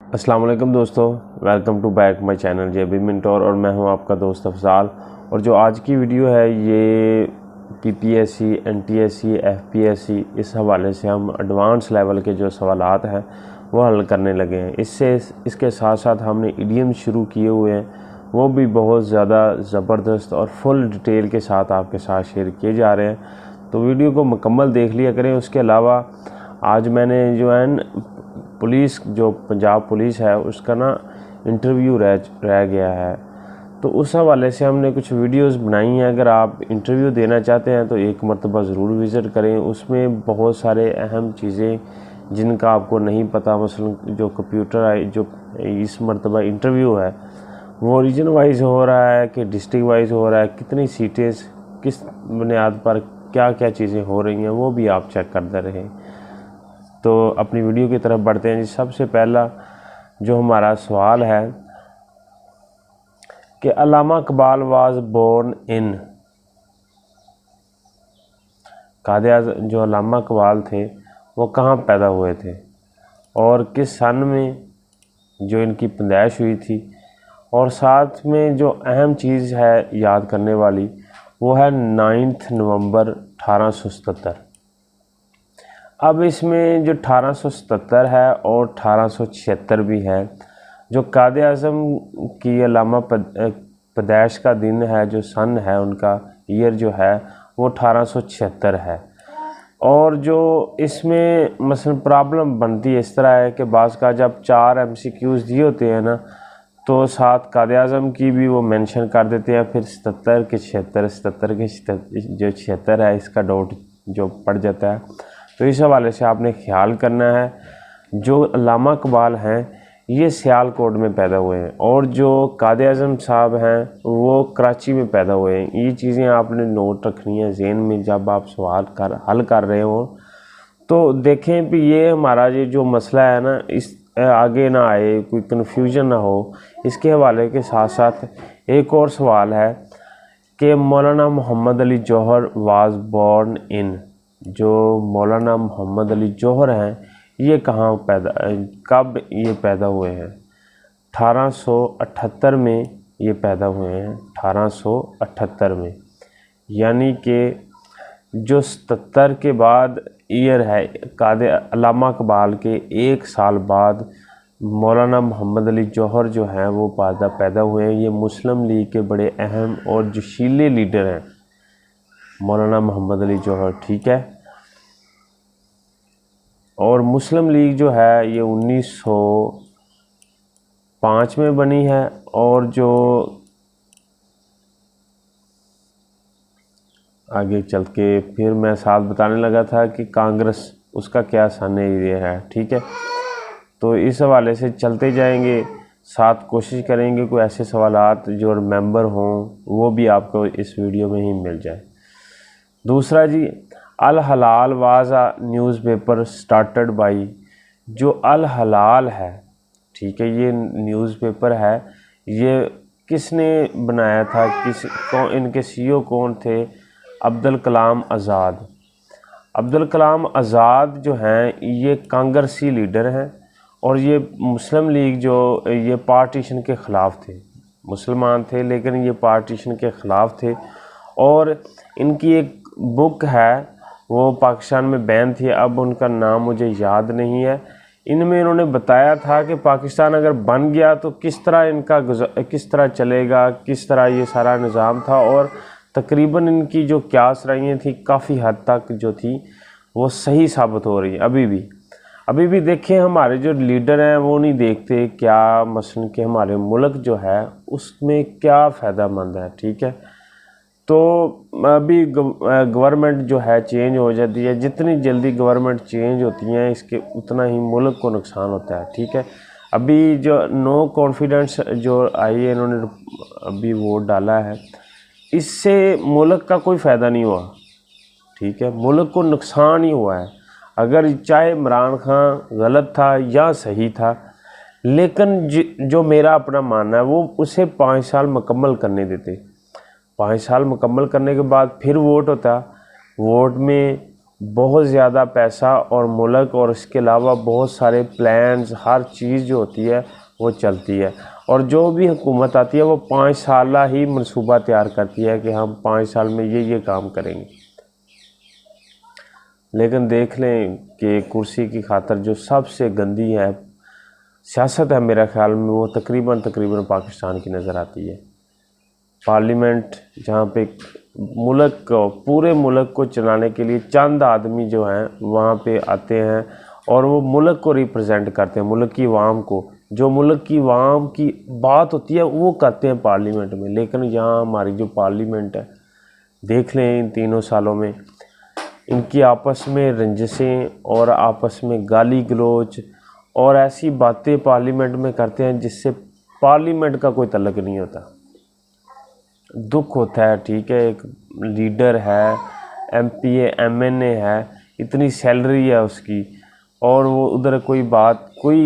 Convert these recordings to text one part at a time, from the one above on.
अस्सलाम वालेकुम दोस्तों, welcome to back my channel JB Mentor और मैं हूं आपका दोस्त अफजाल। और जो आज की वीडियो है ये पीपीएससी, एनटीएससी, एफपीएससी इस हवाले से हम एडवांस लेवल के जो सवालात हैं वो हल करने लगे हैं। इसके साथ साथ हमने इडियम शुरू किए हुए हैं, वो भी बहुत ज़्यादा ज़बरदस्त और फुल डिटेल के साथ आपके साथ शेयर किए जा रहे हैं, तो वीडियो को मुकम्मल देख लिया करें। उसके अलावा आज मैंने जो है पुलिस, जो पंजाब पुलिस है उसका ना इंटरव्यू रह गया है, तो उस हवाले से हमने कुछ वीडियोस बनाई हैं। अगर आप इंटरव्यू देना चाहते हैं तो एक मरतबा ज़रूर विज़िट करें। उसमें बहुत सारे अहम चीज़ें जिनका आपको नहीं पता, मसलन जो कंप्यूटर जो इस मरतबा इंटरव्यू है वो रीजन वाइज हो रहा है कि डिस्ट्रिक्ट वाइज हो रहा है, कितनी सीटें किस बुनियाद पर क्या क्या चीज़ें हो रही हैं वो भी आप चेक करते रहें। तो अपनी वीडियो की तरफ बढ़ते हैं जी। सबसे पहला जो हमारा सवाल है कि Allama Iqbal was born in, Quaid-e-Azam जो अल्लामा इकबाल थे वो कहाँ पैदा हुए थे और किस सन में जो इनकी पैदाइश हुई थी। और साथ में जो अहम चीज़ है याद करने वाली वो है 9 नवंबर 1877। अब इसमें जो 1877 है और 1876 भी है, जो कायद-ए-आज़म की अल्लामा पैदाइश का दिन है, जो सन है उनका ईयर जो है वो 1876 है। और जो इसमें मसलन प्रॉब्लम बनती है इस तरह है कि बाज़ का जब 4 MCQs दिए होते हैं ना, तो साथ कायद-ए-आज़म की भी वो मेंशन कर देते हैं, फिर 77 के 76 जो 76 है इसका डॉट जो पड़ जाता है। तो इस हवाले से आपने ख्याल करना है। जो अल्लामा इकबाल हैं ये सियालकोट में पैदा हुए हैं और जो कायद-ए-आज़म साहब हैं वो कराची में पैदा हुए हैं। ये चीज़ें आपने नोट रखनी है ज़हन में जब आप सवाल हल कर रहे हो। तो देखें कि ये हमारा ये जो मसला है ना, इस आगे ना आए, कोई कन्फ्यूजन ना हो, इसके हवाले के साथ साथ एक और सवाल है कि मौलाना मोहम्मद अली जौहर वाज बोर्न इन, जो मौलाना मोहम्मद अली जौहर हैं ये कब ये पैदा हुए हैं। 1878 में ये पैदा हुए हैं, 1878 में, यानी कि जो 77 के बाद ईयर है अल्लामा इकबाल के 1 साल बाद मौलाना मोहम्मद अली जौहर जो हैं वो पैदा हुए हैं। ये मुस्लिम लीग के बड़े अहम और जोशीले लीडर हैं मौलाना मोहम्मद अली जौहर, ठीक है। और मुस्लिम लीग जो है ये 1905 में बनी है। और जो आगे चल के फिर मैं साथ बताने लगा था कि कांग्रेस उसका क्या सन ये है, ठीक है। तो इस हवाले से चलते जाएंगे, साथ कोशिश करेंगे कोई ऐसे सवालात जो रिमेंबर हों वो भी आपको इस वीडियो में ही मिल जाए। दूसरा जी, Al Hilal was a newspaper started by, जो अल हलाल है, ठीक है, ये न्यूज़पेपर है, ये किसने बनाया था, इनके CEO कौन थे? अब्दुल कलाम आज़ाद। अब्दुल कलाम आज़ाद जो हैं ये कांग्रेसी लीडर हैं और ये मुस्लिम लीग जो ये पार्टीशन के ख़िलाफ़ थे, मुसलमान थे लेकिन ये पार्टीशन के ख़िलाफ़ थे। और इनकी एक बुक है वो पाकिस्तान में बैन थी, अब उनका नाम मुझे याद नहीं है। इनमें इन्होंने बताया था कि पाकिस्तान अगर बन गया तो किस तरह चलेगा, किस तरह ये सारा निज़ाम था। और तकरीबन इनकी जो क़यास राइयाँ थी काफ़ी हद तक जो थी वो सही साबित हो रही है। अभी भी देखें हमारे जो लीडर हैं वो नहीं देखते क्या मसलन कि हमारे मुल्क जो है उसमें क्या फ़ायदामंद है, ठीक है। तो अभी गवर्नमेंट जो है चेंज हो जाती है, जितनी जल्दी गवर्नमेंट चेंज होती है इसके उतना ही मुल्क को नुकसान होता है, ठीक है। अभी जो नो कॉन्फिडेंस जो आई है, इन्होंने अभी वोट डाला है, इससे मुल्क का कोई फ़ायदा नहीं हुआ, ठीक है, मुल्क को नुकसान ही हुआ है। अगर चाहे इमरान खान गलत था या सही था, लेकिन जो मेरा अपना मानना है वो उसे 5 साल मुकम्मल करने देते। 5 साल मुकम्मल करने के बाद फिर वोट होता, वोट में बहुत ज़्यादा पैसा और मुल्क और इसके अलावा बहुत सारे प्लान्स, हर चीज़ जो होती है वो चलती है। और जो भी हुकूमत आती है वो 5 साल ही मंसूबा तैयार करती है कि हम 5 साल में ये काम करेंगे। लेकिन देख लें कि कुर्सी की खातर जो सबसे गंदी है सियासत है मेरा ख़्याल में, वो तकरीबन पाकिस्तान की नज़र आती है। पार्लियामेंट जहाँ पे मुल्क को, पूरे मुल्क को चलाने के लिए चंद आदमी जो हैं वहाँ पे आते हैं और वो मुल्क को रिप्रेजेंट करते हैं, मुल्क की आवाम को। जो मुल्क की आवाम की बात होती है वो करते हैं पार्लियामेंट में। लेकिन यहाँ हमारी जो पार्लियामेंट है, देख लें इन 3 सालों में इनकी आपस में रंजिशें और आपस में गाली गलोच और ऐसी बातें पार्लियामेंट में करते हैं जिससे पार्लियामेंट का कोई तल्लुक नहीं होता। दुख होता है, ठीक है, एक लीडर है, एमपी है, एमएनए है, इतनी सैलरी है उसकी और वो उधर कोई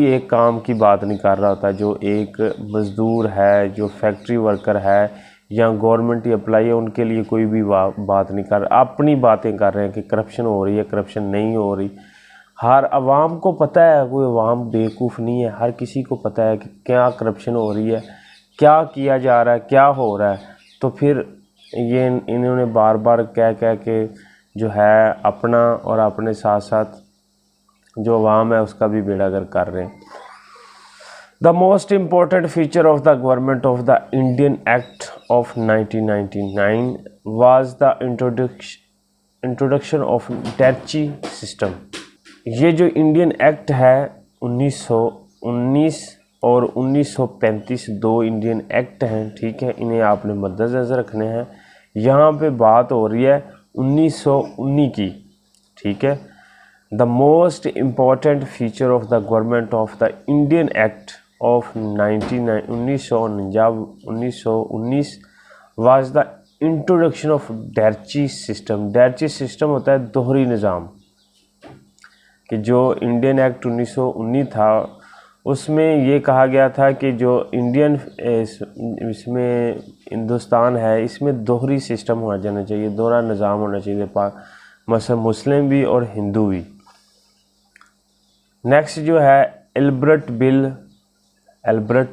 एक काम की बात नहीं कर रहा होता। जो एक मज़दूर है, जो फैक्ट्री वर्कर है या गवर्नमेंट एम्प्लॉई है, उनके लिए कोई भी बात नहीं कर रहा, अपनी बातें कर रहे हैं कि करप्शन हो रही है, करप्शन नहीं हो रही। हर आवाम को पता है, कोई आवाम बेवकूफ़ नहीं है, हर किसी को पता है कि क्या करप्शन हो रही है, क्या किया जा रहा है, क्या हो रहा है। तो फिर ये इन्होंने बार बार कह के जो है अपना और अपने साथ साथ जो आवाम है उसका भी बेड़ा गर्क कर रहे हैं। The most important feature of the government of the Indian act of 1999 was the introduction of dyarchy system. ये जो इंडियन एक्ट है 1919 और 1935 दो इंडियन एक्ट हैं, ठीक है, इन्हें आपने मद्देनज़र रखने हैं। यहाँ पे बात हो रही है 1919 की, ठीक है। The most important feature of the government of the Indian act of 1919 was the introduction of dyarchy system. Dyarchy system होता है दोहरी निज़ाम, कि जो इंडियन एक्ट 1919 था उसमें ये कहा गया था कि जो इंडियन इसमें हिंदुस्तान है इसमें दोहरी सिस्टम होना जाना चाहिए, दोहरा निज़ाम होना चाहिए, मसलन मुस्लिम भी और हिंदू भी। नेक्स्ट जो है एल्बर्ट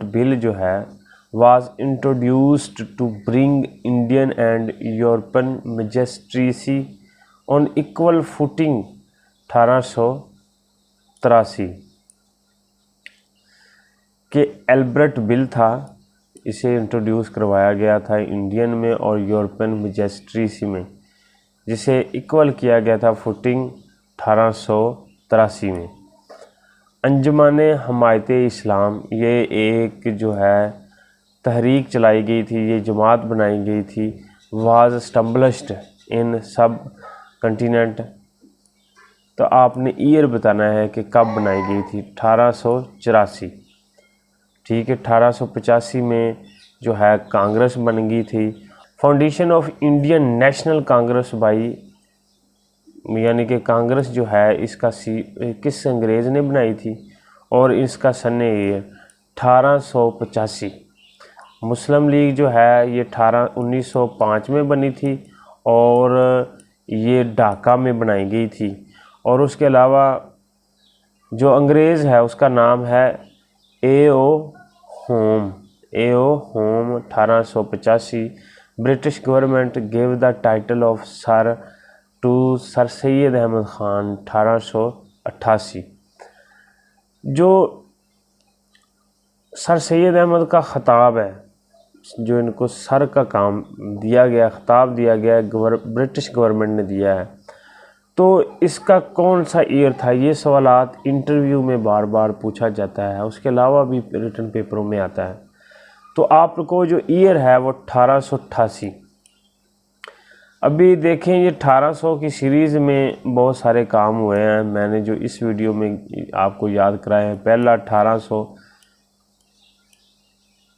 बिल जो है was introduced to bring Indian and European magistracy on equal footing 1883 के एल्बर्ट बिल था, इसे इंट्रोड्यूस करवाया गया था इंडियन में और यूरोपियन मैजिस्ट्रेसी में, जिसे इक्वल किया गया था फुटिंग 1883 में। अंजुमन हमायत इस्लाम, ये एक जो है तहरीक चलाई गई थी, ये जमात बनाई गई थी, वाज स्टम्बलिश्ड इन सब कंटिनेंट। तो आपने ईयर बताना है कि कब बनाई गई थी, 1884, ठीक है। 1885 में जो है कांग्रेस बन गई थी। Foundation of Indian national Congress by, यानी कि कांग्रेस जो है इसका किस अंग्रेज़ ने बनाई थी और इसका सन ईयर 1885। मुस्लिम लीग जो है ये 1905 में बनी थी और ये ढाका में बनाई गई थी। और उसके अलावा जो अंग्रेज़ है उसका नाम है A.O. Hume. 1885। British government gave the title of sir to sir Syed Ahmad Khan 1888। जो सर सैयद अहमद का ख़ताब है, जो इनको सर का काम दिया गया, ख़ताब दिया गया, ब्रिटिश गवर्नमेंट ने दिया है, तो इसका कौन सा ईयर था, ये सवालात इंटरव्यू में बार बार पूछा जाता है, उसके अलावा भी रिटन पेपरों में आता है। तो आपको जो ईयर है वो 1888। अभी देखें ये 1800 की सीरीज़ में बहुत सारे काम हुए हैं, मैंने जो इस वीडियो में आपको याद कराए हैं। पहला 1800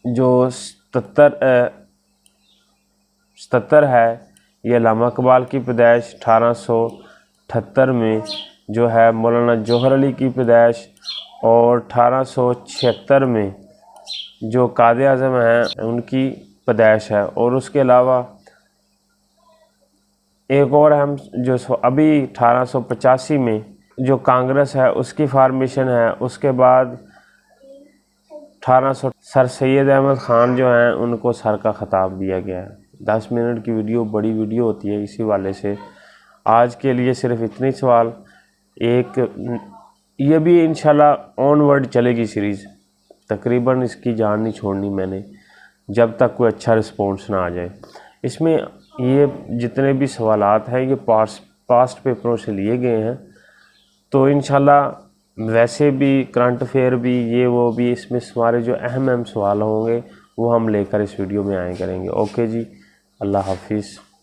जो 77 है, ये अल्लामा इकबाल की पैदाइश। 1878 में जो है मौलाना जौहर अली की पैदाइश और 1876 में जो कायद आज़म हैं उनकी पैदाइश है। और उसके अलावा एक और हम जो अभी 1885 में जो कांग्रेस है उसकी फार्मेशन है, उसके बाद 1800 सर सैयद अहमद ख़ान जो हैं उनको सर का ख़िताब दिया गया है। 10 मिनट की वीडियो बड़ी वीडियो होती है, इसी वाले से आज के लिए सिर्फ इतने सवाल। एक ये भी इंशाल्लाह ऑनवर्ड चलेगी सीरीज़, तकरीबन इसकी जान नहीं छोड़नी मैंने जब तक कोई अच्छा रिस्पॉन्स ना आ जाए। इसमें ये जितने भी सवालात हैं ये पास्ट पेपरों से लिए गए हैं, तो इंशाल्लाह वैसे भी करंट अफेयर भी ये वो भी इसमें हमारे जो अहम सवाल होंगे वो हम लेकर इस वीडियो में आए करेंगे। ओके जी, अल्लाह हाफिज़।